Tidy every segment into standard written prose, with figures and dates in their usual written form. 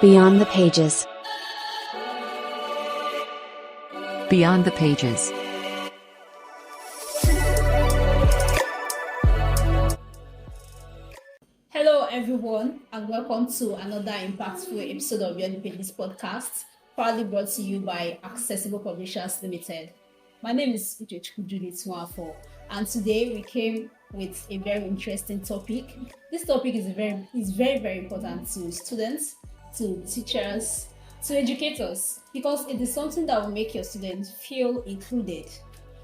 Beyond the Pages. Beyond the Pages. Hello, everyone, and welcome to another impactful episode of Beyond the Pages podcast, proudly brought to you by Accessible Publishers Limited. My name is Uchechukwu Judith Nwafor, and today we came with a very interesting topic. This topic is very important to students, to teachers, to educators, because it is something that will make your students feel included.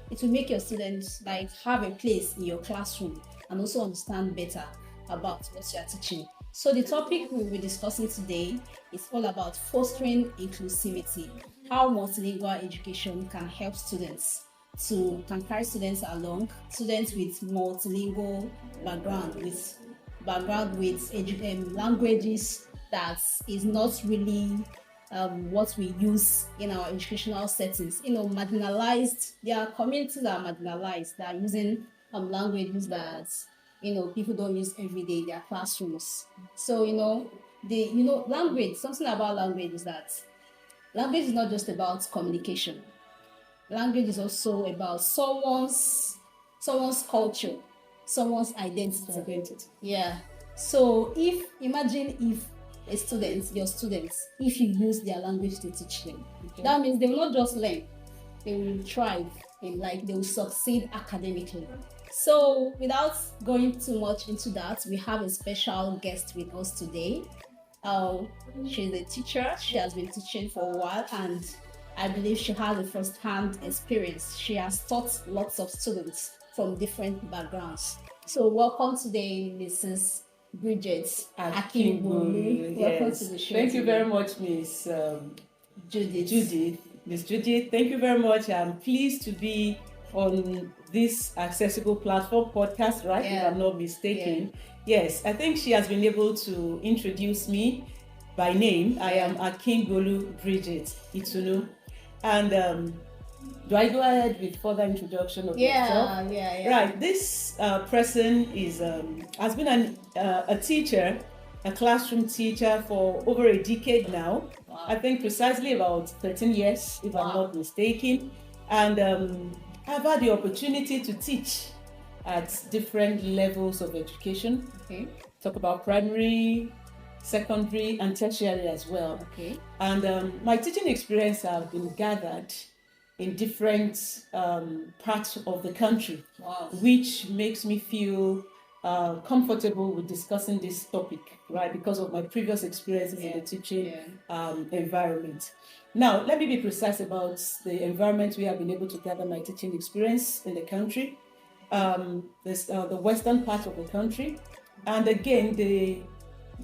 It will make your students have a place in your classroom and also understand better about what you are teaching. So the topic we'll be discussing today is all about fostering inclusivity, how multilingual education can help students can carry students along, students with multilingual background with languages that is not really what we use in our educational settings. Marginalized, there are communities that are marginalized, that are using languages that people don't use every day in their classrooms. So language, something about language is that language is not just about communication. Language is also about someone's culture, someone's identity. Yeah. So imagine if your students, if you use their language to teach them, that means they will not just learn, they will thrive and they will succeed academically. So without going too much into that, we have a special guest with us today. She's a teacher. She has been teaching for a while, and I believe she has a first-hand experience. She has taught lots of students from different backgrounds. So welcome today, Mrs. Bridget Akingbolu. Welcome to the show. Thank you very much, Miss Judith. Miss Judith, thank you very much. I'm pleased to be on this accessible platform podcast, right? Yeah. If I'm not mistaken. Yeah. Yes, I think she has been able to introduce me by name. I am Akingbolu Bridget Itunu. And do I go ahead with further introduction of myself? Yeah. Right. This person has been a teacher, a classroom teacher for over a decade now. Wow. I think precisely about 13 years, if I'm not mistaken. And I've had the opportunity to teach at different levels of education. Okay. Talk about primary, secondary, and tertiary as well. Okay. And my teaching experience have been gathered in different parts of the country, which makes me feel comfortable with discussing this topic, right? Because of my previous experiences in the teaching environment. Now, let me be precise about the environment we have been able to gather my teaching experience in the country. There's the western part of the country, and again the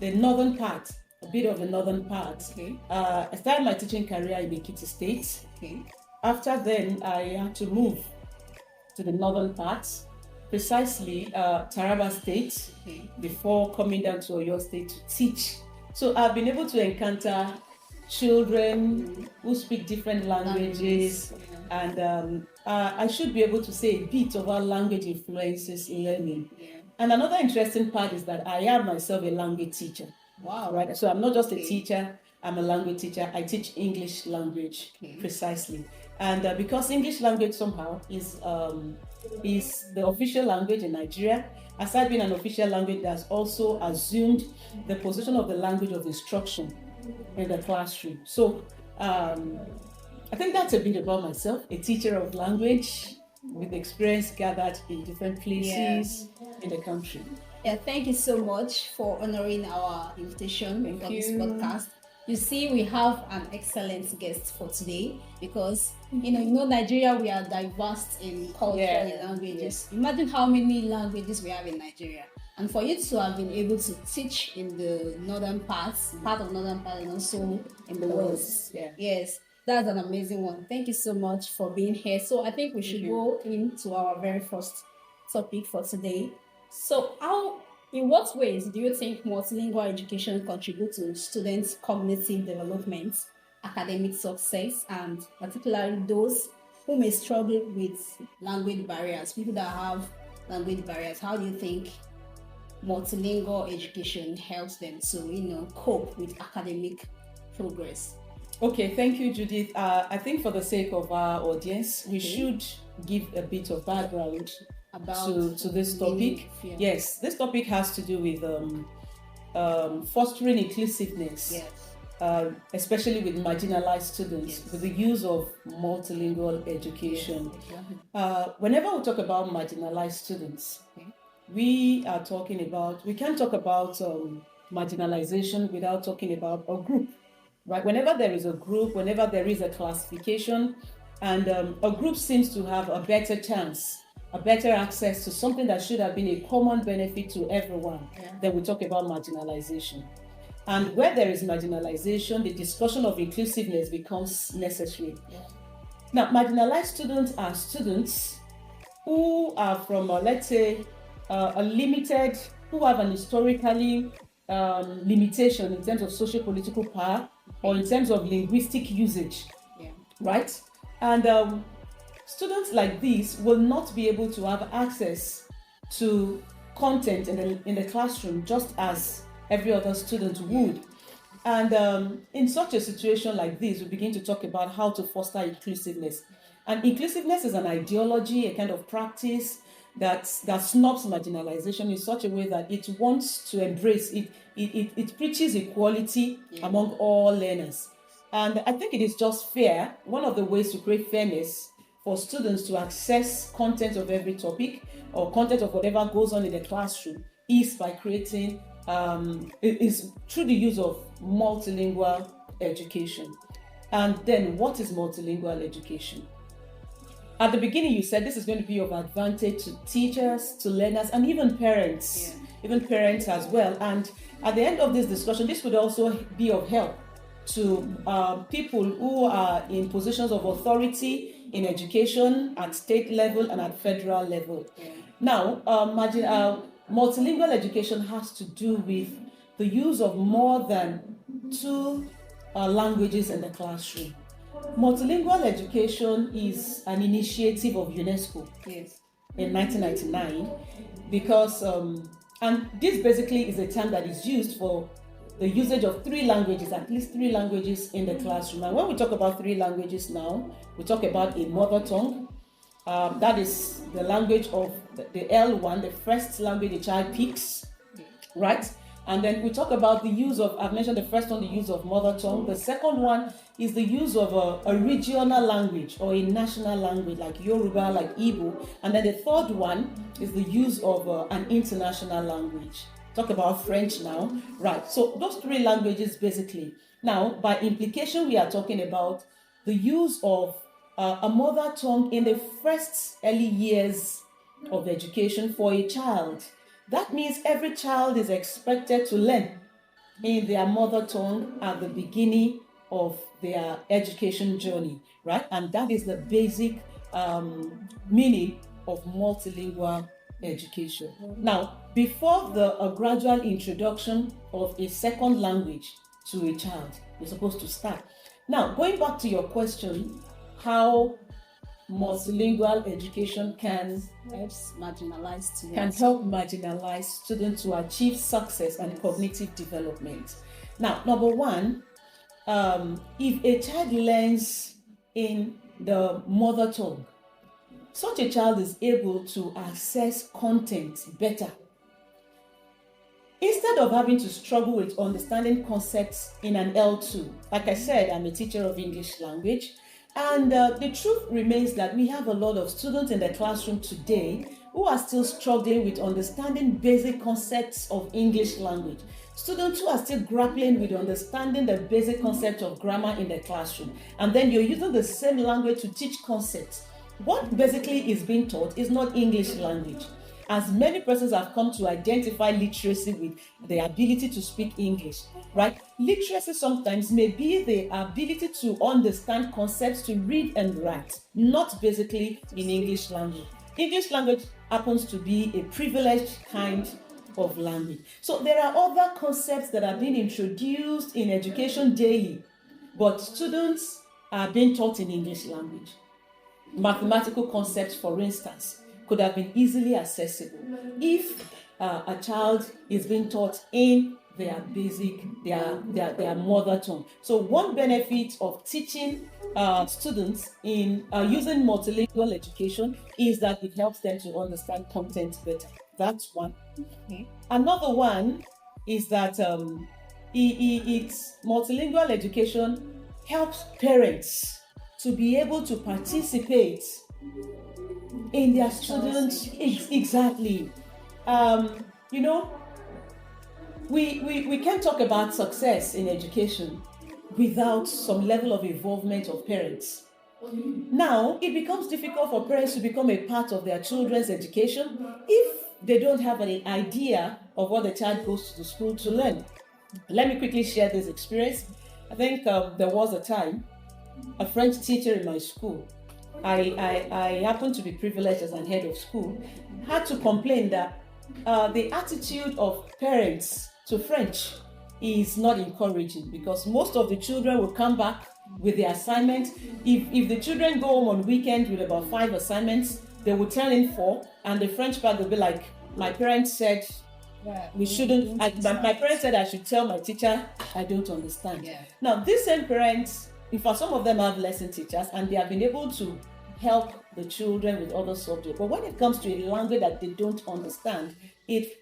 northern part, a bit of the northern part. Okay. I started my teaching career in Ekiti State. Okay. After then, I had to move to the northern part, precisely Taraba State, before coming down to Oyo State to teach. So I've been able to encounter children who speak different languages, and I should be able to say a bit of our language influences in learning. Yeah. And another interesting part is that I am myself a language teacher. Wow. Right. So I'm not just a teacher, I'm a language teacher. I teach English language precisely. And because English language somehow is the official language in Nigeria, aside being an official language, that's also assumed the position of the language of instruction in the classroom. So I think that's a bit about myself, a teacher of language with experience gathered in different places in the country. Yeah, thank you so much for honoring our invitation for this podcast. You see, we have an excellent guest for today because, Nigeria, we are diverse in culture and languages. Imagine how many languages we have in Nigeria. And for you to have been able to teach in the northern part of northern part, and also in the west. Yeah. Yes, that's an amazing one. Thank you so much for being here. So I think we should go into our very first topic for today. So in what ways do you think multilingual education contributes to students' cognitive development, academic success, and particularly those who may struggle with language barriers, people that have language barriers? How do you think multilingual education helps them to, cope with academic progress. Okay, thank you, Judith. I think for the sake of our audience, we should give a bit of background About to this topic. Yeah. Yes, this topic has to do with fostering inclusiveness, especially with marginalized students, with the use of multilingual education. Whenever we talk about marginalized students, we can't talk about marginalization without talking about a group. Right? Whenever there is a group, whenever there is a classification, and a group seems to have a better chance, a better access to something that should have been a common benefit to everyone, then we talk about marginalization. And where there is marginalization, the discussion of inclusiveness becomes necessary. Now, marginalized students are students who are from, let's say, who have an historically limitation in terms of socio-political power or in terms of linguistic usage, right? And students like these will not be able to have access to content in the classroom just as every other student would. And in such a situation like this, we begin to talk about how to foster inclusiveness. And inclusiveness is an ideology, a kind of practice that snubs marginalization in such a way that it wants to embrace it. It preaches equality among all learners. And I think it is just fair. One of the ways to create fairness for students to access content of every topic or content of whatever goes on in the classroom is by creating, is through the use of multilingual education. And then what is multilingual education? At the beginning, you said this is going to be of advantage to teachers, to learners, and even parents, as well. And at the end of this discussion, this would also be of help to people who are in positions of authority in education at state level and at federal level. Now, multilingual education has to do with the use of more than two languages in the classroom. Multilingual education is an initiative of UNESCO in 1999 because, and this basically is a term that is used for the usage of three languages, at least three languages in the classroom. And when we talk about three languages now, we talk about a mother tongue. That is the language of the L1, the first language the child picks, right? And then we talk about the use of, I've mentioned the first one, the use of mother tongue. The second one is the use of a regional language or a national language like Yoruba, like Igbo. And then the third one is the use of an international language. Talk about French now, right? So those three languages basically. Now, by implication, we are talking about the use of a mother tongue in the first early years of education for a child. That means every child is expected to learn in their mother tongue at the beginning of their education journey, right? And that is the basic meaning of multilingual education. Now, before a gradual introduction of a second language to a child, we're supposed to start. Now, going back to your question, how multilingual education can help marginalized students to achieve success and cognitive development. Now, number one, if a child learns in the mother tongue, such a child is able to access content better. Instead of having to struggle with understanding concepts in an L2, like I said, I'm a teacher of English language. And the truth remains that we have a lot of students in the classroom today who are still struggling with understanding basic concepts of English language. Students who are still grappling with understanding the basic concept of grammar in the classroom. And then you're using the same language to teach concepts. What basically is being taught is not English language. As many persons have come to identify literacy with the ability to speak English, right? Literacy sometimes may be the ability to understand concepts, to read and write, not basically in English language. English language happens to be a privileged kind of language. So there are other concepts that are being introduced in education daily, but students are being taught in English language. Mathematical concepts, for instance, could have been easily accessible if a child is being taught in their basic, their mother tongue. So one benefit of teaching students in using multilingual education is that it helps them to understand content better. That's one. Okay. Another one is that it's multilingual education helps parents to be able to participate in their students. Exactly. You know, we can't talk about success in education without some level of involvement of parents. Now, it becomes difficult for parents to become a part of their children's education if they don't have an idea of what the child goes to the school to learn. Let me quickly share this experience. I think there was a time, a French teacher in my school, I happened to be privileged as an head of school, had to complain that the attitude of parents to French is not encouraging, because most of the children will come back with the assignment. If the children go home on weekend with about 5 assignments, they will turn in 4, and the French part will be like, my parents said we shouldn't, my parents said I should tell my teacher I don't understand. Yeah. Now, these same parents, in fact, some of them have lesson teachers, and they have been able to help the children with other subjects. But when it comes to a language that they don't understand, it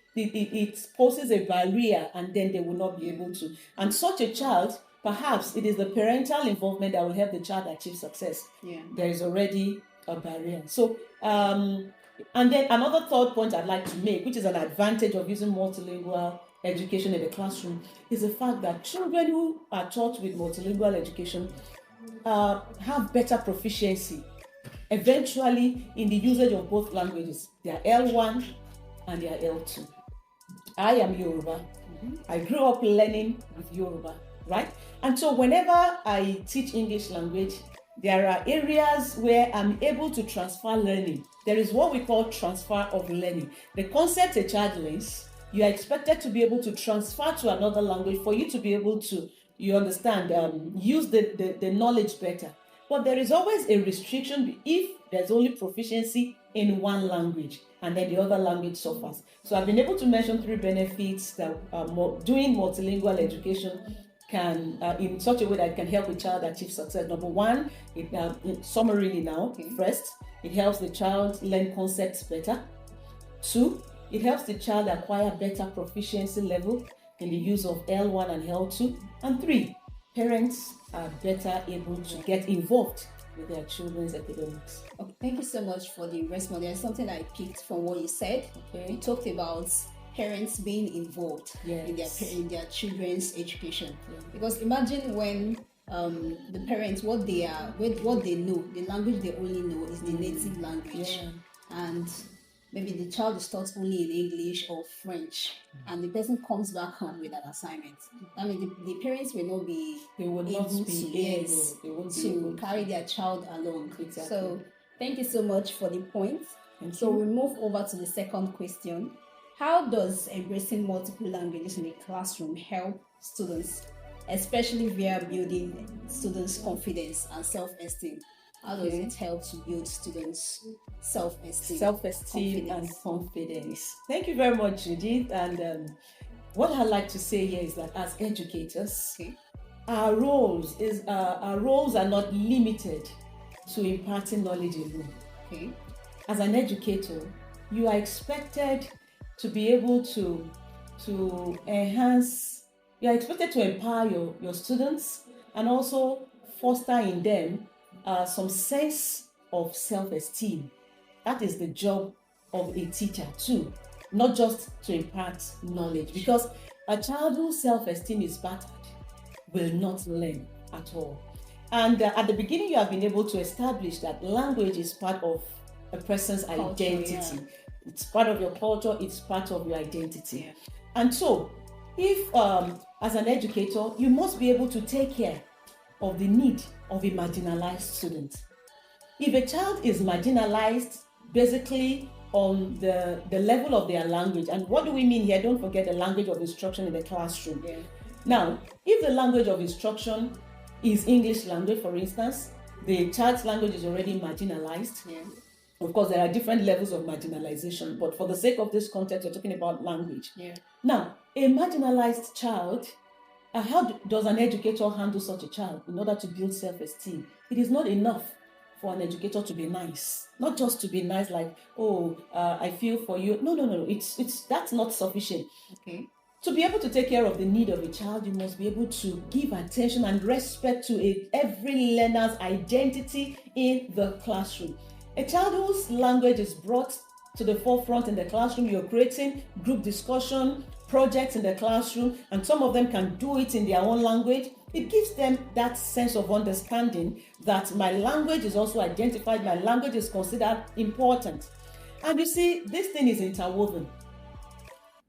poses a barrier, and then they will not be able to. And such a child, perhaps it is the parental involvement that will help the child achieve success. Yeah. There is already a barrier. So, and then another third point I'd like to make, which is an advantage of using multilingual education in the classroom, is the fact that children who are taught with multilingual education have better proficiency eventually in the usage of both languages, their L1 and their L2. I am Yoruba. I grew up learning with Yoruba, right? And so whenever I teach English language, there are areas where I'm able to transfer learning. There is what we call transfer of learning. The concept a child learns, you are expected to be able to transfer to another language for you to be able to, you understand, use the knowledge better. But there is always a restriction if there's only proficiency in one language and then the other language suffers. So I've been able to mention 3 benefits that doing multilingual education can, in such a way that it can help a child achieve success. Number 1, summarily now, first, it helps the child learn concepts better. 2, it helps the child acquire better proficiency level in the use of L1 and L2. And 3, parents are better able to get involved with their children's academics. Okay, thank you so much for the response. There's something I picked from what you said. Okay. You talked about parents being involved in their children's education. Because imagine when the parents, what they know, the language they only know is the native language, and maybe the child is taught only in English or French, and the person comes back home with an assignment. I mean, the parents will not be able to carry their child along. Exactly. So thank you so much for the point. So we move over to the second question. How does embracing multiple languages in the classroom help students, especially via building students' confidence and self-esteem? How does it help to build students' self-esteem and confidence? Thank you very much, Judith. And what I'd like to say here is that as educators, our roles are not limited to imparting knowledge alone. Okay. As an educator, you are expected to be able to enhance. You are expected to empower your students and also foster in them some sense of self-esteem. That is the job of a teacher too, not just to impart knowledge, because a child whose self-esteem is battered will not learn at all. And at the beginning, you have been able to establish that language is part of a person's identity. Yeah. It's part of your culture, it's part of your identity. Yeah. And so, if as an educator, you must be able to take care of the need of a marginalized student. If a child is marginalized basically on the level of their language, and what do we mean here? Don't forget the language of instruction in the classroom. Yeah. Now, if the language of instruction is English language, for instance, the child's language is already marginalized. Yeah. Of course, there are different levels of marginalization, but for the sake of this context, we're talking about language. Yeah. Now, a marginalized child, how does an educator handle such a child in order to build self-esteem? It is not enough for an educator to be nice, not just to be nice like, I feel for you. No. It's that's not sufficient. Okay. To be able to take care of the need of a child, you must be able to give attention and respect to every learner's identity in the classroom. A child whose language is brought to the forefront in the classroom, you're creating group discussion, projects in the classroom, and some of them can do it in their own language. It gives them that sense of understanding that my language is also identified, my language is considered important. And you see, this thing is interwoven.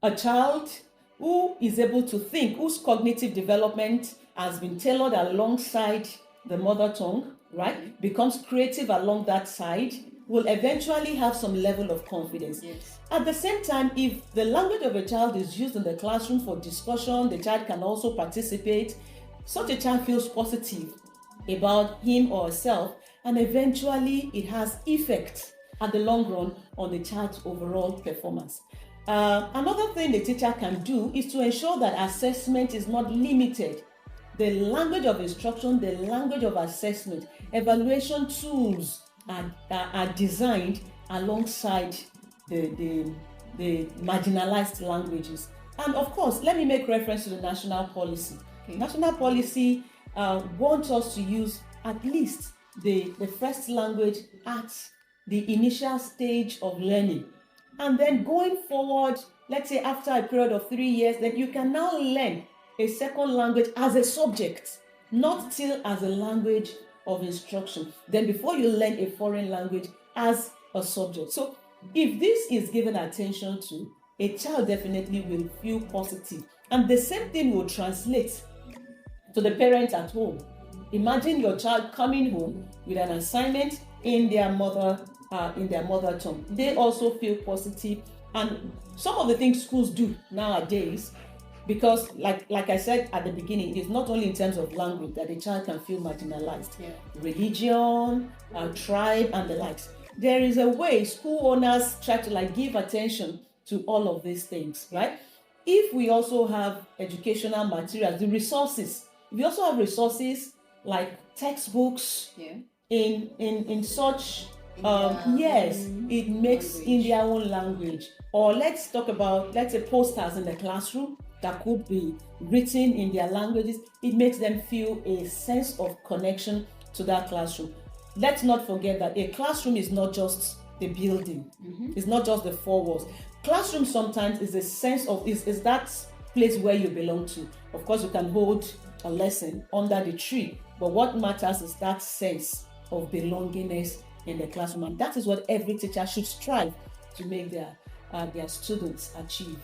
A child who is able to think, whose cognitive development has been tailored alongside the mother tongue, right, becomes creative along that side, will eventually have some level of confidence. Yes. At the same time, if the language of a child is used in the classroom for discussion, the child can also participate. Such a child feels positive about him or herself, and eventually it has effect at the long run on the child's overall performance. Another thing the teacher can do is to ensure that assessment is not limited. The language of instruction, the language of assessment, evaluation tools are designed alongside the marginalized languages. And of course, let me make reference to the national policy. Okay. National policy wants us to use at least the first language at the initial stage of learning. And then going forward, let's say after a period of 3 years, then you can now learn a second language as a subject, not still as a language of instruction. Then before you learn a foreign language as a subject. So if this is given attention to, a child definitely will feel positive. And the same thing will translate to the parents at home. Imagine your child coming home with an assignment in their mother tongue. They also feel positive. And some of the things schools do nowadays, because like I said at the beginning, it is not only in terms of language that a child can feel marginalized. Yeah. Religion, tribe, and the likes. There is a way school owners try to give attention to all of these things, right? If we also have educational materials, the resources, we also have resources like textbooks, Yeah. in such yes, it makes language. in their own language. Or let's say posters in the classroom that could be written in their languages. It makes them feel a sense of connection to that classroom. Let's not forget that a classroom is not just the building. It's not just the four walls. Classroom sometimes is a sense of is that place where you belong to. Of course, you can hold a lesson under the tree, but what matters is that sense of belongingness in the classroom, and that is what every teacher should strive to make their students achieve.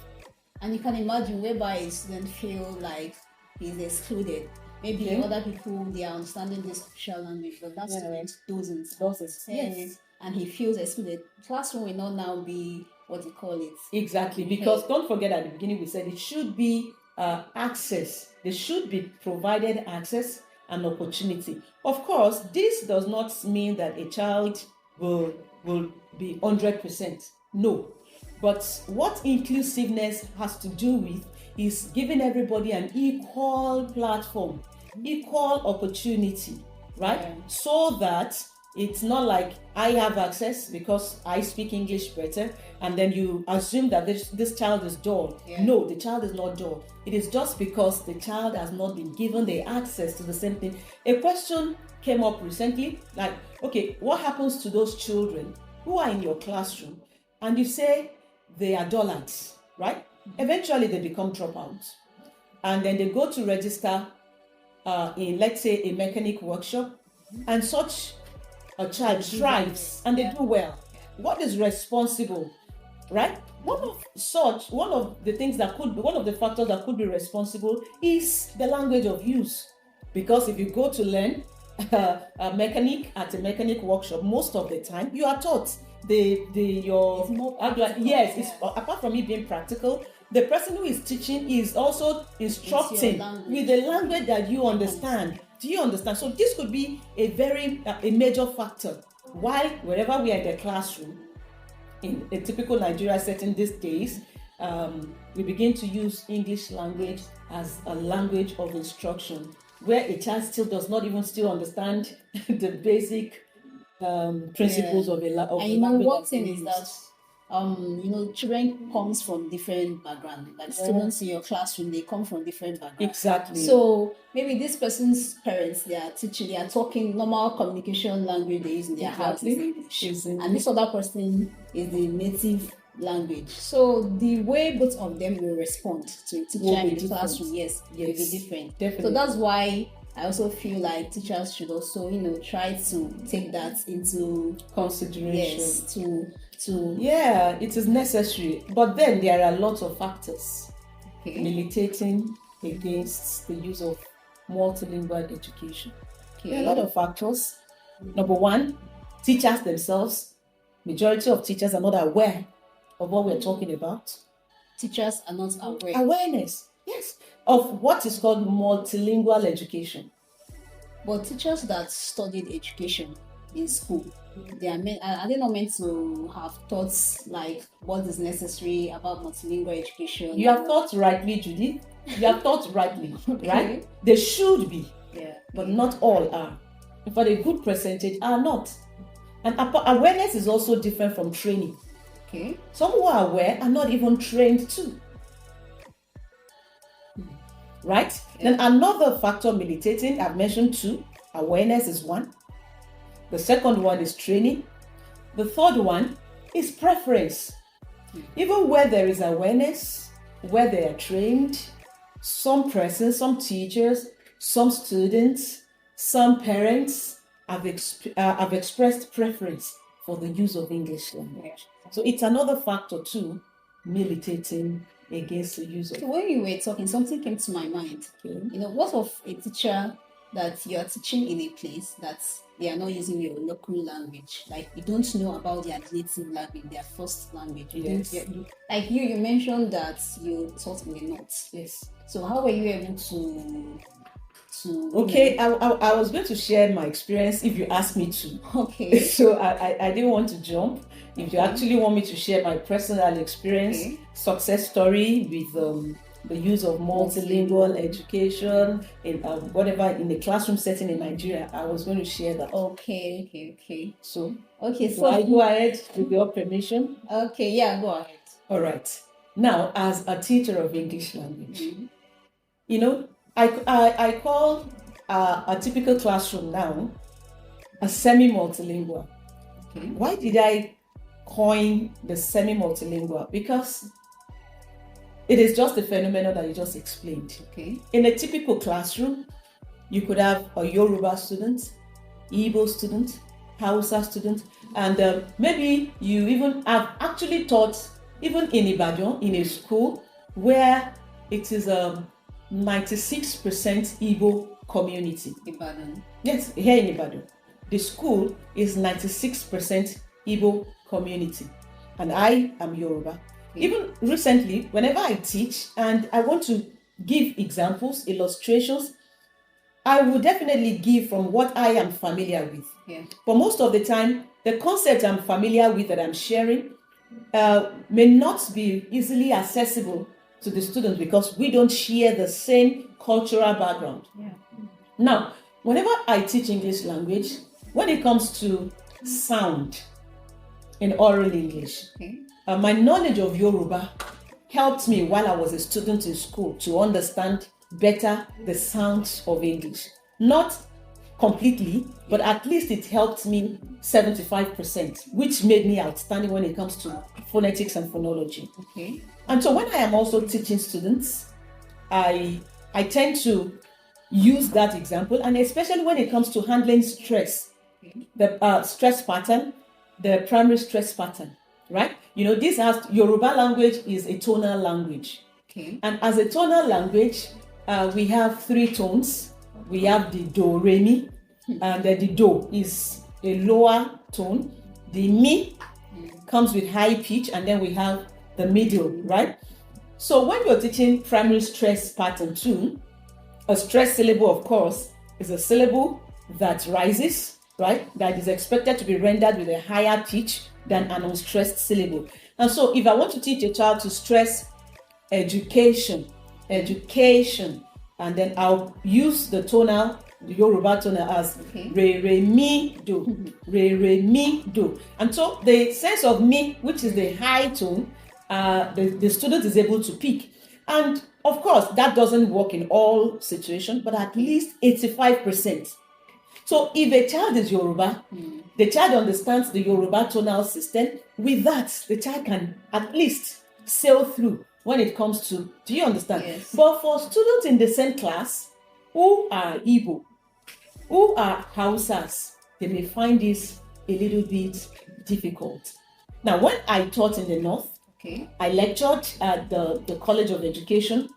And you can imagine whereby a student feel like he's excluded. Maybe other people, they are understanding this official language, but that student doesn't. Yes. And he feels excluded. Classroom will not now be what you call it. Exactly, because don't forget at the beginning we said it should be access. They should be provided access and opportunity. Of course, this does not mean that a child will be 100%. No. But what inclusiveness has to do with is giving everybody an equal platform, equal opportunity, right? Yeah. So that it's not like I have access because I speak English better, and then you assume that this child is dull. Yeah. No, the child is not dull. It is just because the child has not been given the access to the same thing. A question came up recently, like, okay, what happens to those children who are in your classroom and you say they are dullards, right? Eventually they become dropouts, and then they go to register in, let's say, a mechanic workshop, and such a child thrives and they do well. What is responsible, right? One of the factors that could be responsible is the language of use, because if you go to learn a mechanic at a mechanic workshop, most of the time you are taught apart from it being practical, the person who is teaching is also instructing with the language that you understand. Do you understand? So this could be a major factor why wherever we are in the classroom, in a typical Nigeria setting these days, we begin to use English language as a language of instruction, where a child still does not even still understand the basic principles of a language. And you know, one thing is that you know, children comes from different backgrounds. Like students in your classroom, they come from different backgrounds. Exactly. So maybe this person's parents, they are talking normal communication language they use in their house is English. And this other person is the native language. So the way both of them will respond to a teacher in the classroom, yes, will be different. Definitely. So that's why I also feel like teachers should also, you know, try to take that into consideration. Yes, yeah, it is necessary. But then there are lots of factors militating against the use of multilingual education. There are a lot of factors. Number one, teachers themselves. Majority of teachers are not aware of what we're talking about. Teachers are not aware. Awareness, yes, of what is called multilingual education. But teachers that studied education in school, are they not meant to have thoughts like what is necessary about multilingual education? You have thought rightly, Judith. You have thought rightly, right? They should be, but not all are. In fact, a good percentage are not. And awareness is also different from training. Some who are aware are not even trained too. Right? Then another factor militating, I've mentioned two. Awareness is one. The second one is training. The third one is preference. Even where there is awareness, where they are trained, some persons, some teachers, some students, some parents have expressed preference for the use of English language. So it's another factor too, militating against the use of. So when you were talking, something came to my mind. You know, what of a teacher that you are teaching in a place that they are not using your local language, like you don't know about their native language, their first language. Like you mentioned that you taught in the north. Yes. So how were you able to? Okay, I was going to share my experience if you asked me to. Okay. So I didn't want to jump. If you actually want me to share my personal experience, success story with the use of multilingual education in whatever in the classroom setting in Nigeria, I was going to share that. Okay. So I go ahead with your permission? Okay, yeah, go ahead. All right. Now, as a teacher of English language, you know, I call a typical classroom now a semi-multilingual. Why did I coin the semi-multilingual? Because it is just a phenomenon that you just explained. In a typical classroom, you could have a Yoruba student, Igbo student, Hausa student, and maybe you even have actually taught, even in Ibadan, in a school where it is 96% Igbo community. Ibadan. Yes, here in Ibadan. The school is 96% Igbo community. And I am Yoruba. Even recently, whenever I teach and I want to give examples, illustrations, I will definitely give from what I am familiar with. But most of the time, the concept I'm familiar with that I'm sharing may not be easily accessible to the students because we don't share the same cultural background. Now, whenever I teach English language, when it comes to sound in oral English, my knowledge of Yoruba helped me while I was a student in school to understand better the sounds of English. Not completely, but at least it helped me 75%, which made me outstanding when it comes to phonetics and phonology. And so when I am also teaching students, I tend to use that example, and especially when it comes to handling stress, the stress pattern, the primary stress pattern, right? You know, Yoruba language is a tonal language. And as a tonal language, we have three tones. We have the do, re, mi, and the do is a lower tone. The mi comes with high pitch, and then we have the middle, right? So when you're teaching primary stress pattern 2, a stress syllable, of course, is a syllable that rises, right? That is expected to be rendered with a higher pitch than an unstressed syllable. And so if I want to teach a child to stress education, and then I'll use the tonal, the Yoruba tonal as re re mi do, re re mi do. And so the sense of mi, which is the high tone, the student is able to pick. And of course, that doesn't work in all situations, but at least 85%. So if a child is Yoruba, the child understands the Yoruba tonal system. With that, the child can at least sail through when it comes to, do you understand? Yes. But for students in the same class who are Igbo, who are Hausas, they may find this a little bit difficult. Now, when I taught in the North, I lectured at the College of Education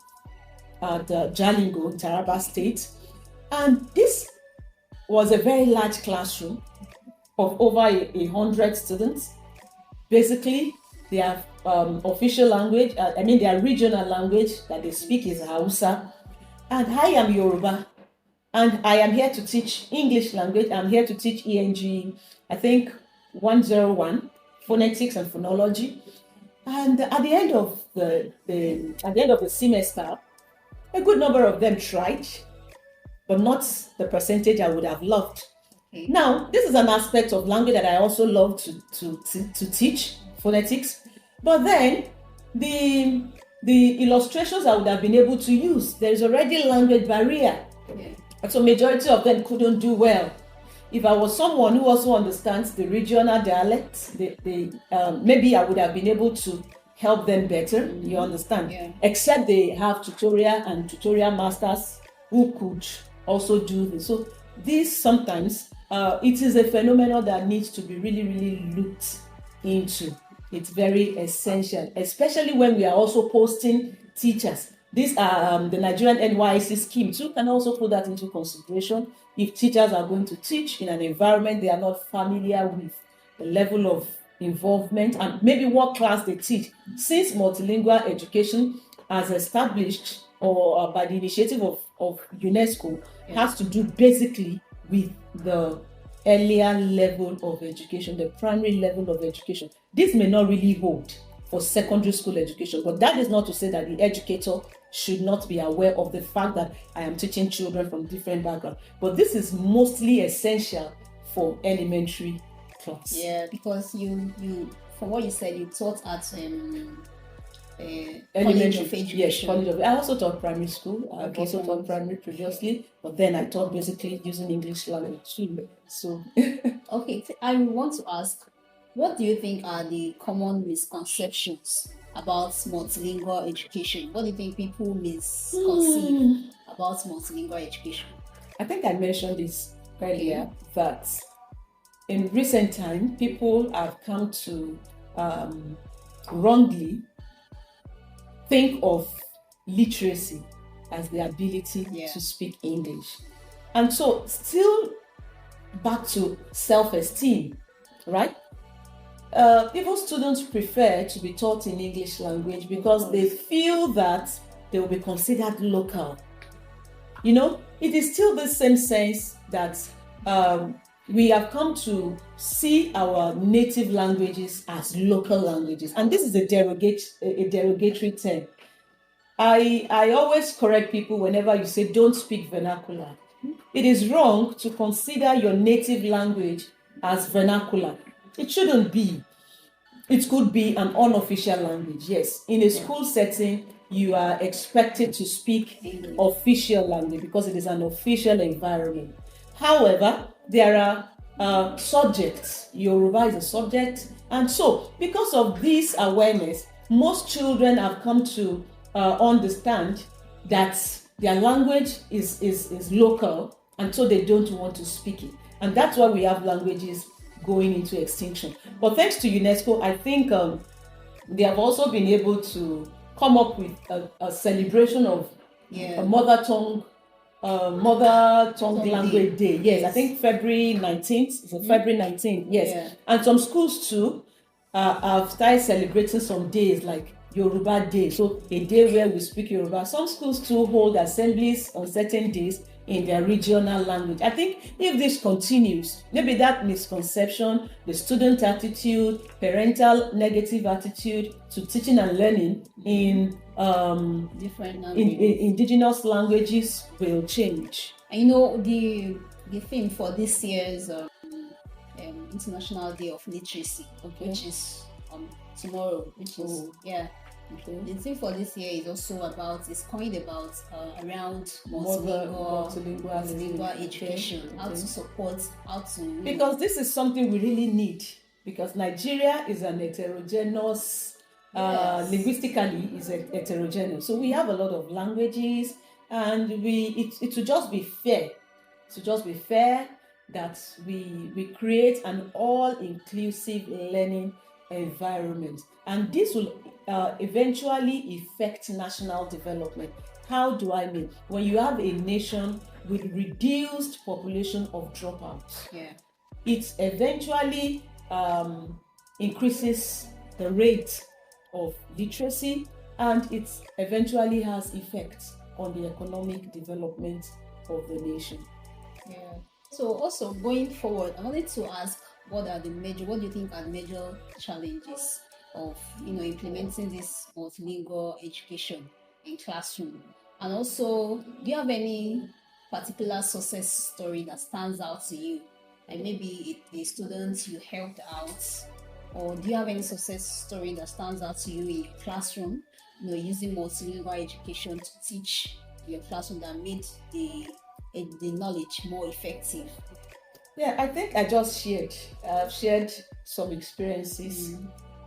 at Jalingo, Taraba State, and this was a very large classroom of over 100 students. Basically, their official language, their regional language that they speak is Hausa, and I am Yoruba, and I am here to teach English language. I'm here to teach ENG, I think 101, phonetics and phonology. And at the end of the semester, a good number of them tried, but not the percentage I would have loved. Now, this is an aspect of language that I also love to teach, phonetics. But then the illustrations I would have been able to use, there is already language barrier. And so majority of them couldn't do well. If I was someone who also understands the regional dialects, maybe I would have been able to help them better. You understand? Yeah. Except they have tutorial masters who could also do this. So this sometimes it is a phenomenon that needs to be really, really looked into. It's very essential, especially when we are also posting teachers. These are the Nigerian NYSC scheme too, can also put that into consideration. If teachers are going to teach in an environment they are not familiar with, the level of involvement and maybe what class they teach. Since multilingual education as established or by the initiative of UNESCO has to do basically with the earlier level of education, the primary level of education. This may not really hold for secondary school education, but that is not to say that the educator should not be aware of the fact that I am teaching children from different backgrounds. But this is mostly essential for elementary class. Yeah, because you from what you said, you taught at College of Education. Yes, College of. I also taught primary school. I've also taught primary previously, but then I taught basically using English language too. So okay, I want to ask, what do you think are the common misconceptions about multilingual education? What do you think people misconceive about multilingual education? I think I mentioned this earlier that in recent time, people have come to wrongly think of literacy as the ability to speak English. And so still back to self-esteem, right? People, students prefer to be taught in English language because they feel that they will be considered local. You know, it is still the same sense that we have come to see our native languages as local languages. And this is a derogatory term. I always correct people whenever you say don't speak vernacular. It is wrong to consider your native language as vernacular. It shouldn't be. It could be an unofficial language, yes. In a school setting, you are expected to speak official language because it is an official environment. However, there are subjects. Yoruba is a subject. And so, because of this awareness, most children have come to understand that their language is local, and so they don't want to speak it. And that's why we have languages going into extinction. But thanks to UNESCO, I think they have also been able to come up with a celebration of a mother tongue language day. Yes, I think February 19th. It's February 19th, yes. Yeah. And some schools too have started celebrating some days like Yoruba Day, so a day where we speak Yoruba. Some schools too hold assemblies on certain days in their regional language. I think if this continues, maybe that misconception, the student attitude, parental negative attitude to teaching and learning in different indigenous languages will change. And you know, the theme for this year's International Day of Literacy, which is tomorrow, which is the theme for this year is also about, it's coined about around multilingual education, how to support, because this is something we really need, because Nigeria is an heterogeneous, linguistically is heterogeneous. So we have a lot of languages, and it should just be fair. It should just be fair that we create an all-inclusive learning environment, and this will eventually affect national development. How do I mean? When you have a nation with reduced population of dropouts, it eventually increases the rate of literacy, and it eventually has effects on the economic development of the nation. So also going forward, I wanted to ask, what do you think are the major challenges of implementing this multilingual education in classroom? And also, do you have any particular success story that stands out to you? Like maybe a student you helped out, or do you have any success story that stands out to you in your classroom, using multilingual education to teach your classroom that made the knowledge more effective? Yeah, I think I just shared some experiences.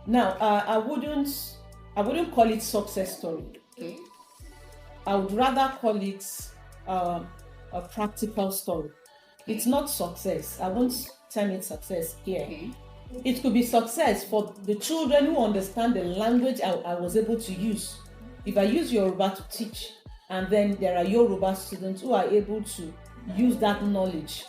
Now, I wouldn't call it success story. Okay. I would rather call it a practical story. Okay. It's not success. I won't term it success here. Okay. It could be success for the children who understand the language I was able to use. If I use Yoruba to teach, and then there are Yoruba students who are able to use that knowledge,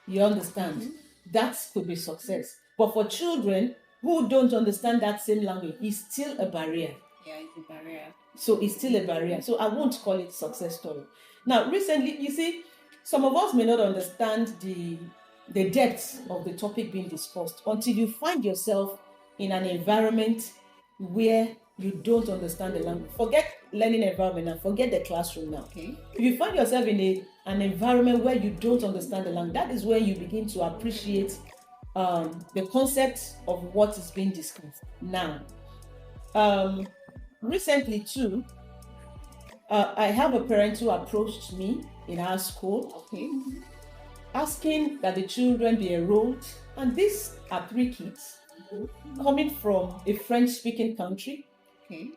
you understand? That could be success. But for children who don't understand that same language, it's still a barrier. Yeah, it's a barrier. So it's still a barrier. So I won't call it success story. Now, recently, you see, some of us may not understand the depth of the topic being discussed until you find yourself in an environment where you don't understand the language. Forget learning environment now, forget the classroom now. Okay. If you find yourself in an environment where you don't understand the language, that is where you begin to appreciate the concept of what is being discussed. Now, recently too, I have a parent who approached me in our school, asking that the children be enrolled, and these are 3 kids coming from a French-speaking country. Okay.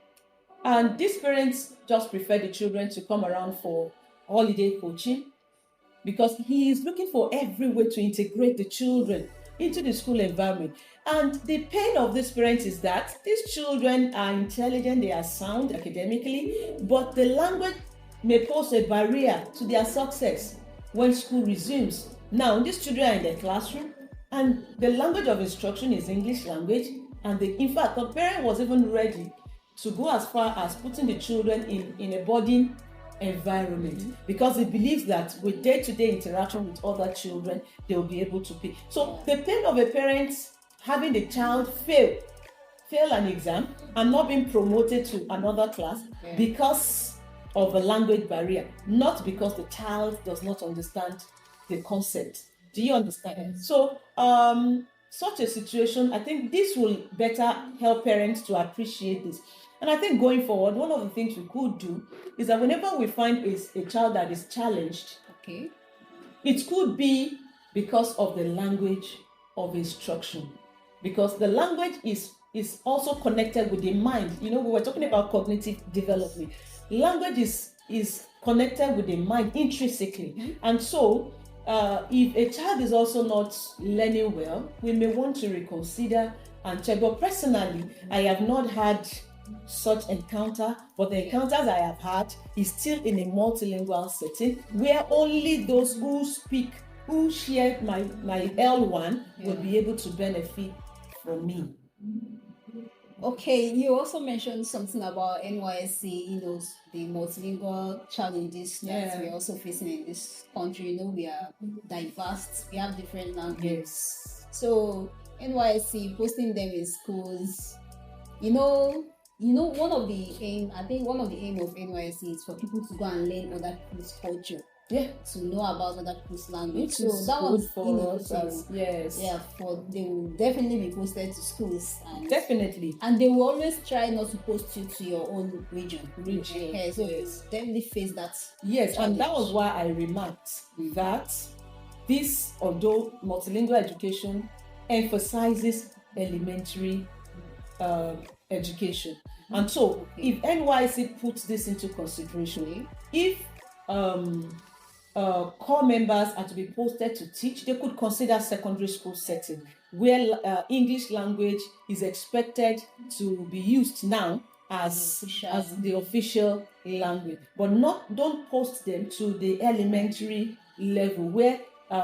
And these parents just prefer the children to come around for holiday coaching, because he is looking for every way to integrate the children into the school environment. And the pain of these parents is that these children are intelligent, they are sound academically, but the language may pose a barrier to their success when school resumes. Now, these children are in their classroom, and the language of instruction is English language, and in fact, the parent was even ready to go as far as putting the children in a boarding environment, because he believes that with day-to-day interaction with other children, they will be able to pay. So the pain of a parent having the child fail an exam and not being promoted to another class because of a language barrier, not because the child does not understand the concept. Do you understand? Yes. So such a situation, I think this will better help parents to appreciate this. And I think going forward, one of the things we could do is that whenever we find a child that is challenged, it could be because of the language of instruction. Because the language is also connected with the mind. We were talking about cognitive development. Language is connected with the mind intrinsically. And so, if a child is also not learning well, we may want to reconsider and check. But personally, I have not had such encounter, but the encounters I have had is still in a multilingual setting where only those who share my L1 will be able to benefit from me. Okay, you also mentioned something about NYSC, the multilingual challenges that we're also facing in this country. We are diverse, we have different languages. Yes. So NYSC posting them in schools, one of the aim of NYSC is for people to go and learn other people's culture. Yeah. To know about other people's language. So that was for us. Yes. Yeah, they will definitely be posted to schools. Definitely. And they will always try not to post you to your own region. Yeah, so yes. Definitely face that. Yes, challenge. And that was why I remarked that this, although multilingual education emphasizes elementary education. And so if NYC puts this into consideration, if core members are to be posted to teach, they could consider secondary school setting where English language is expected to be used now as the official language, but don't post them to the elementary level where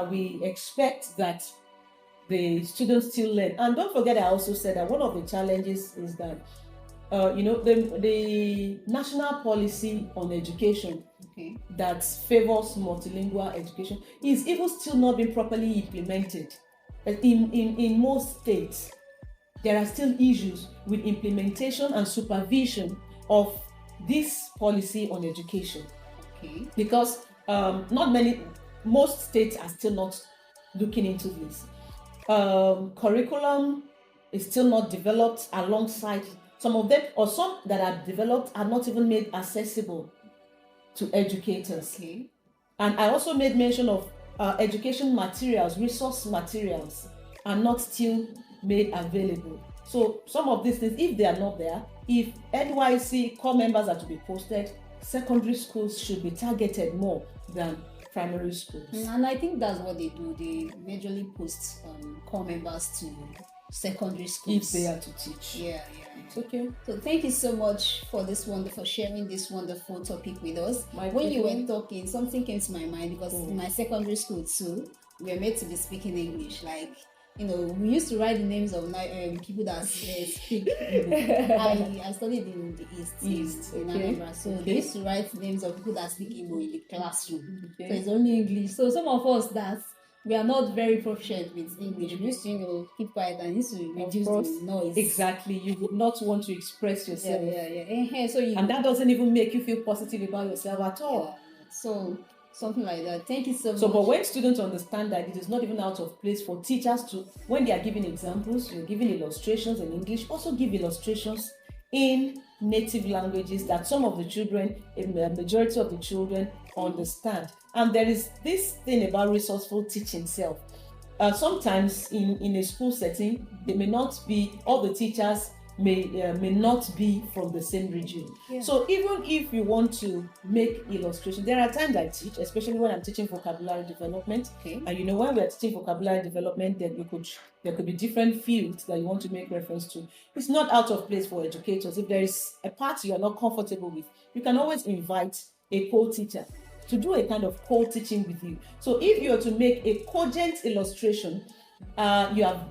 we expect that the students still learn. And don't forget, I also said that one of the challenges is that the national policy on education that favors multilingual education is even still not being properly implemented. In most states, there are still issues with implementation and supervision of this policy on education. Because most states are still not looking into this. Curriculum is still not developed alongside some of them, or some that are developed are not even made accessible to educators. And I also made mention of education materials, resource materials are not still made available. So some of these things, if they are not there, if NYC core members are to be posted, secondary schools should be targeted more than primary schools. And I think that's what they do. They majorly post core members to secondary schools if they are to teach. Yeah. It's okay. So thank you so much for sharing this wonderful topic with us. When you were talking, something came to my mind because in my secondary school too, we were made to be speaking English. We used to write the names of people that speak. I studied in the East in Anambra, so they used to write names of people that speak Igbo in the classroom. So it's only English. So some of us that we are not very proficient with English. We used to, keep quiet and used to reduce the noise. Exactly. You would not want to express yourself. Yeah. And that doesn't even make you feel positive about yourself at all. So something like that. Thank you so much. So, but when students understand that it is not even out of place for teachers to, when they are giving examples, you're giving illustrations in English, also give illustrations in native languages that some of the children, a majority of the children understand. And there is this thing about resourceful teaching self. Sometimes in a school setting, they may not be, all the teachers may not be from the same region. So even if you want to make illustrations, there are times I teach, especially when I'm teaching vocabulary development. And when we're teaching vocabulary development, then there could be different fields that you want to make reference to. It's not out of place for educators. If there is a part you're not comfortable with, you can always invite a co-teacher to do a kind of co-teaching with you. So if you are to make a cogent illustration, you have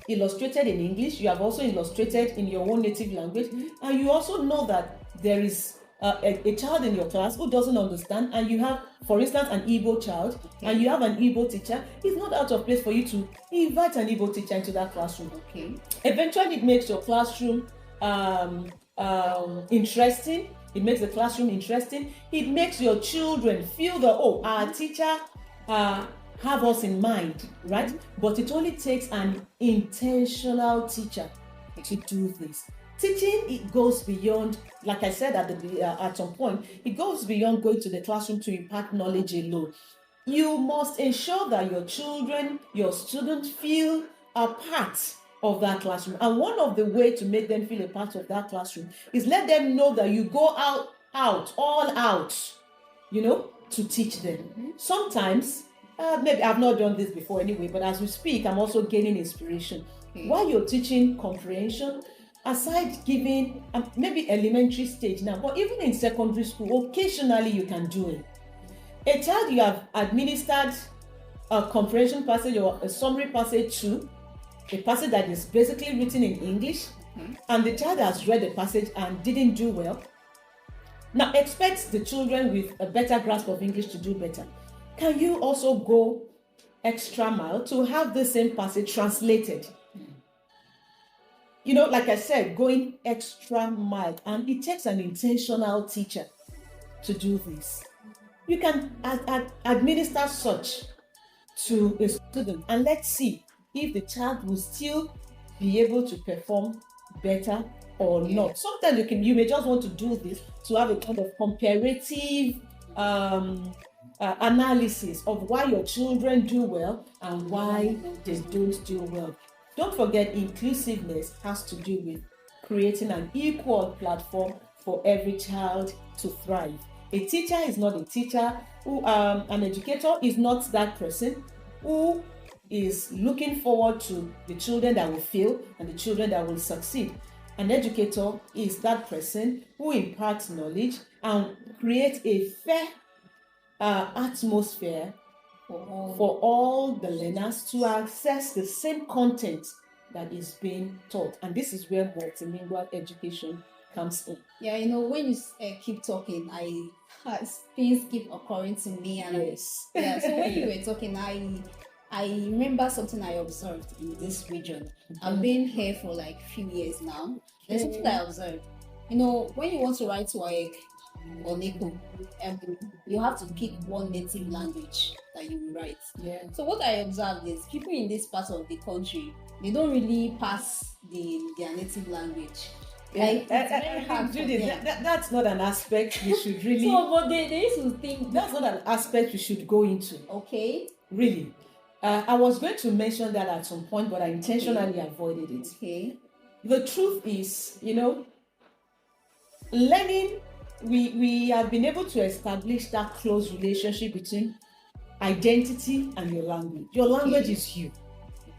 illustrated in English, you have also illustrated in your own native language, and you also know that there is a child in your class who doesn't understand, and you have, for instance, an Igbo child, and you have an Igbo teacher. It's not out of place for you to invite an Igbo teacher into that classroom. Eventually, it makes your classroom interesting. It makes the classroom interesting. It makes your children feel that, our teacher have us in mind, right? But it only takes an intentional teacher to do this. Teaching, it goes beyond, like I said at some point, it goes beyond going to the classroom to impart knowledge alone. You must ensure that your children, your students feel a part of that classroom. And one of the ways to make them feel a part of that classroom is let them know that you go all out, to teach them. Sometimes, maybe I've not done this before anyway, but as we speak, I'm also gaining inspiration. While you're teaching comprehension, aside giving maybe elementary stage now, but even in secondary school, occasionally you can do it. A child you have administered a comprehension passage or a summary passage to, a passage that is basically written in English, and the child has read the passage and didn't do well, now expect the children with a better grasp of English to do better. Can you also go extra mile to have the same passage translated? You know, like I said, going extra mile, and it takes an intentional teacher to do this. You can administer such to a student, and let's see if the child will still be able to perform better or not. Sometimes you may just want to do this to have a kind of comparative analysis of why your children do well and why they don't do well. Don't forget, inclusiveness has to do with creating an equal platform for every child to thrive. A teacher is not a teacher, an educator is not that person who is looking forward to the children that will fail and the children that will succeed. An educator is that person who imparts knowledge and creates a fair atmosphere for all the learners to access the same content that is being taught. And this is where multilingual education comes in. Yeah, you know, when you keep talking, things keep occurring to me. And yes. So when you were talking, I remember something I observed in this region. I've been here for like a few years now. There's something I observed. You know, when you want to write WAEC or NECO, you have to pick one native language that you will write. Yeah. So what I observed is people in this part of the country, they don't really pass their native language. Like, Judith, that's not an aspect we should really. But they used to think that's not an aspect we should go into. Okay. Really. I was going to mention that at some point, but I intentionally avoided it. Okay. The truth is, you know, learning, we have been able to establish that close relationship between identity and your language. Your language is you.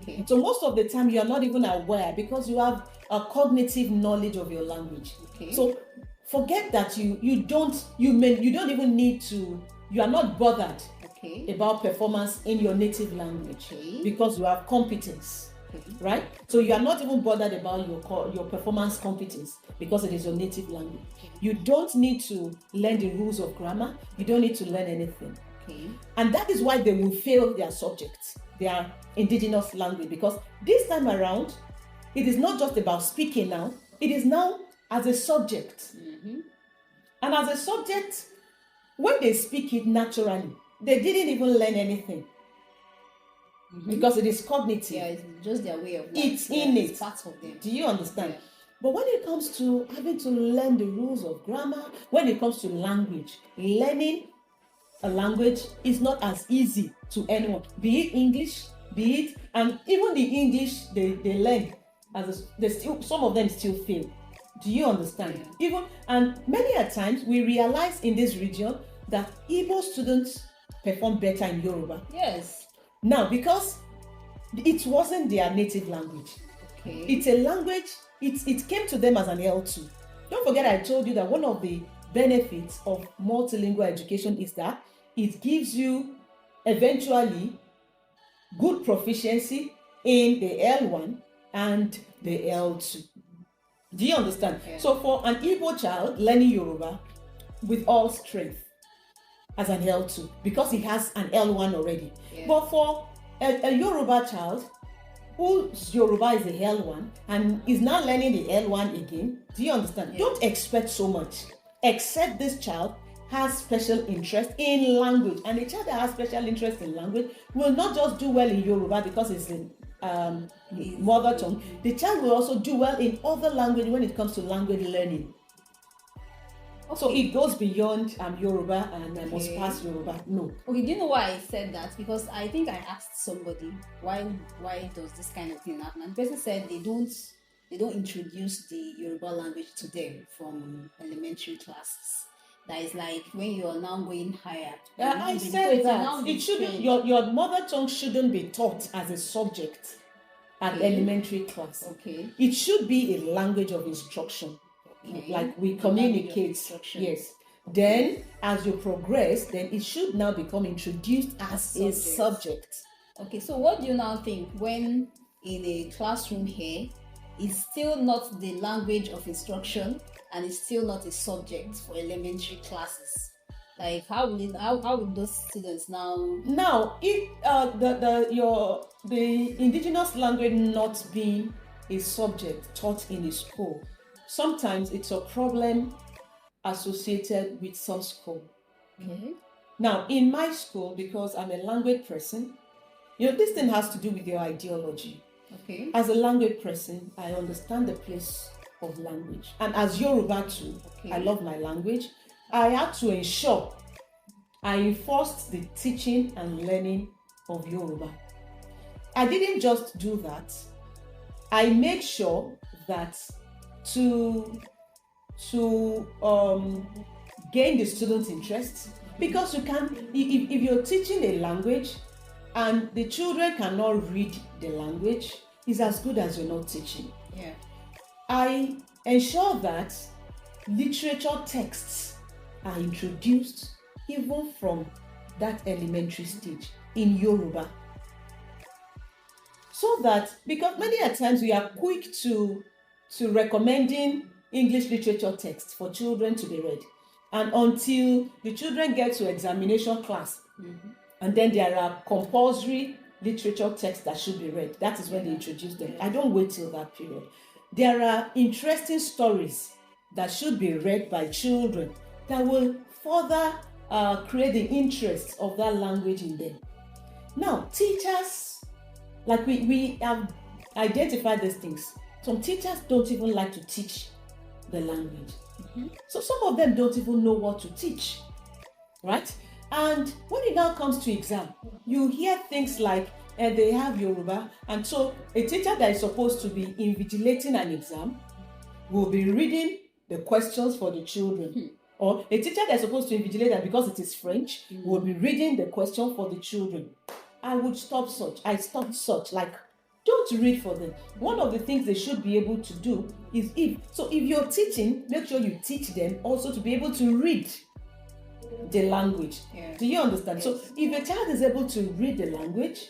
Okay. So most of the time you are not even aware because you have a cognitive knowledge of your language. Okay. So forget that you don't even need to, you are not bothered about performance in your native language because you have competence. Right? So you are not even bothered about your performance competence because it is your native language. You don't need to learn the rules of grammar. You don't need to learn anything. And that is why they will fail their subjects, their indigenous language, because this time around, it is not just about speaking now. It is now as a subject. And as a subject, when they speak it naturally, they didn't even learn anything. Because it is cognitive. Yeah, it's just their way of life. It's innate. It's part of them. Do you understand? Yeah. But when it comes to having to learn the rules of grammar, when it comes to language, learning a language is not as easy to anyone. Be it English, and even the English they learn, some of them still fail. Do you understand? Yeah. And many a times we realize in this region that Igbo students perform better in Yoruba. Yes. Now, because it wasn't their native language. It's a language, it came to them as an L2. Don't forget I told you that one of the benefits of multilingual education is that it gives you eventually good proficiency in the L1 and the L2. Do you understand? Yeah. So for an Igbo child learning Yoruba with all strength as an L2, because he has an L1 already. Yeah. But for a Yoruba child whose Yoruba is a L1 and is now learning the L1 again, do you understand? Yeah. Don't expect so much, except this child has special interest in language. And a child that has special interest in language will not just do well in Yoruba because it's in mother tongue. The child will also do well in other language when it comes to language learning. So it goes beyond Yoruba and I must pass Yoruba. No. Okay, do you know why I said that? Because I think I asked somebody why does this kind of thing happen? And the person said they don't introduce the Yoruba language to them from elementary classes. That is like when you are now going higher. Yeah, I said that it shouldn't. Your mother tongue shouldn't be taught as a subject at elementary class. Okay. It should be a language of instruction. Like we communicate. Yes. Then as you progress, then it should now become introduced as a subject. Okay, so what do you now think when in a classroom here, it's still not the language of instruction, and it's still not a subject for elementary classes. Like, how will those students now, if the indigenous language not being a subject taught in a school, sometimes it's a problem associated with some school. Okay. Now, in my school, because I'm a language person, this thing has to do with your ideology. Okay. As a language person, I understand the place of language. And as Yoruba too, I love my language. I had to ensure I enforced the teaching and learning of Yoruba. I didn't just do that. I made sure that to gain the students' interest, because you can, if you're teaching a language and the children cannot read the language, it's as good as you're not teaching. Yeah. I ensure that literature texts are introduced even from that elementary stage in Yoruba. So that, because many a times we are quick to recommending English literature texts for children to be read. And until the children get to examination class, and then there are compulsory literature texts that should be read, that is when they introduce them. I don't wait till that period. There are interesting stories that should be read by children that will further create the interest of that language in them. Now, teachers, like we have identified these things. Some teachers don't even like to teach the language. So some of them don't even know what to teach, right? And when it now comes to exam, you hear things like they have Yoruba, and so a teacher that is supposed to be invigilating an exam will be reading the questions for the children. Or a teacher that's supposed to invigilate that because it is French will be reading the question for the children. I would stop such. I stopped such. Like, don't read for them. One of the things they should be able to do is if you're teaching, make sure you teach them also to be able to read the language. Yeah. Do you understand? Yes. So if a child is able to read the language,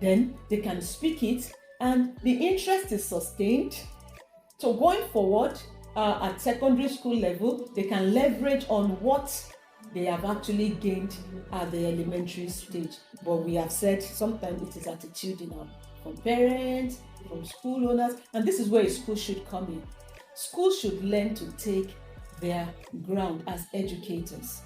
then they can speak it and the interest is sustained. So going forward, at secondary school level, they can leverage on what they have actually gained at the elementary stage. But we have said sometimes it is attitudinal from parents, from school owners, and this is where a school should come in. Schools should learn to take their ground as educators,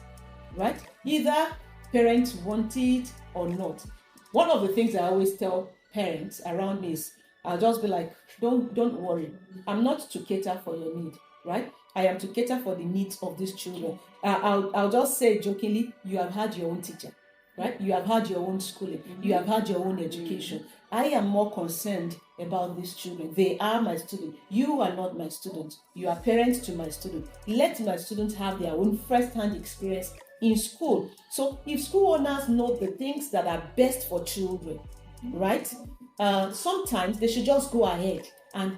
right? Either parents want it or not. One of the things I always tell parents around me is, I'll just be like, don't worry. I'm not to cater for your need, right? I am to cater for the needs of these children. I'll just say jokingly, you have had your own teacher, right? You have had your own schooling. You have had your own education. I am more concerned about these children. They are my students. You are not my students. You are parents to my students. Let my students have their own first-hand experience in school. So if school owners know the things that are best for children, right? Sometimes they should just go ahead and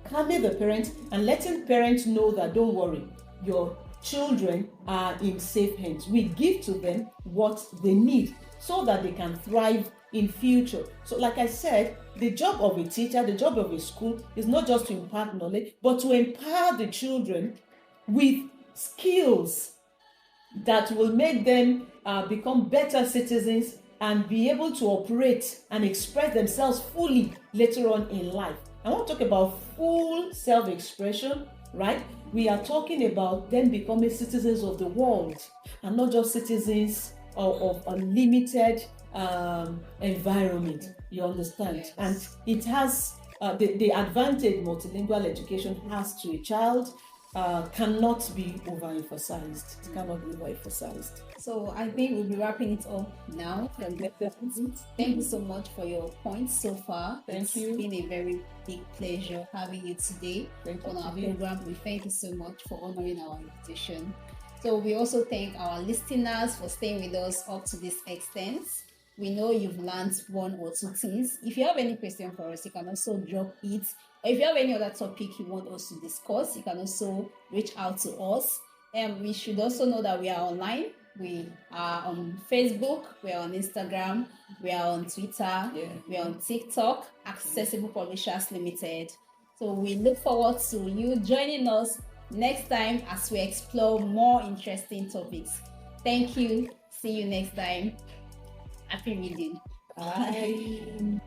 calming the parents and letting parents know that don't worry, your children are in safe hands. We give to them what they need so that they can thrive in future. So like I said, the job of a teacher, the job of a school is not just to impart knowledge, but to empower the children with skills that will make them become better citizens and be able to operate and express themselves fully later on in life. I want to talk about full self-expression, right? We are talking about them becoming citizens of the world and not just citizens of a limited environment. You understand? Yes. And it has the advantage multilingual education has to a child cannot be overemphasized. It cannot be overemphasized. So I think we'll be wrapping it up now. Thank you so much for your points so far. It's been a very big pleasure having you today on our program. We thank you so much for honoring our invitation. So we also thank our listeners for staying with us up to this extent. We know you've learned one or two things. If you have any question for us, you can also drop it. Or if you have any other topic you want us to discuss, you can also reach out to us. And we should also know that we are online. We are on Facebook, we are on Instagram, we are on Twitter, we are on TikTok, Accessible Publishers Limited. So we look forward to you joining us next time as we explore more interesting topics. Thank you. See you next time. Happy reading. Bye.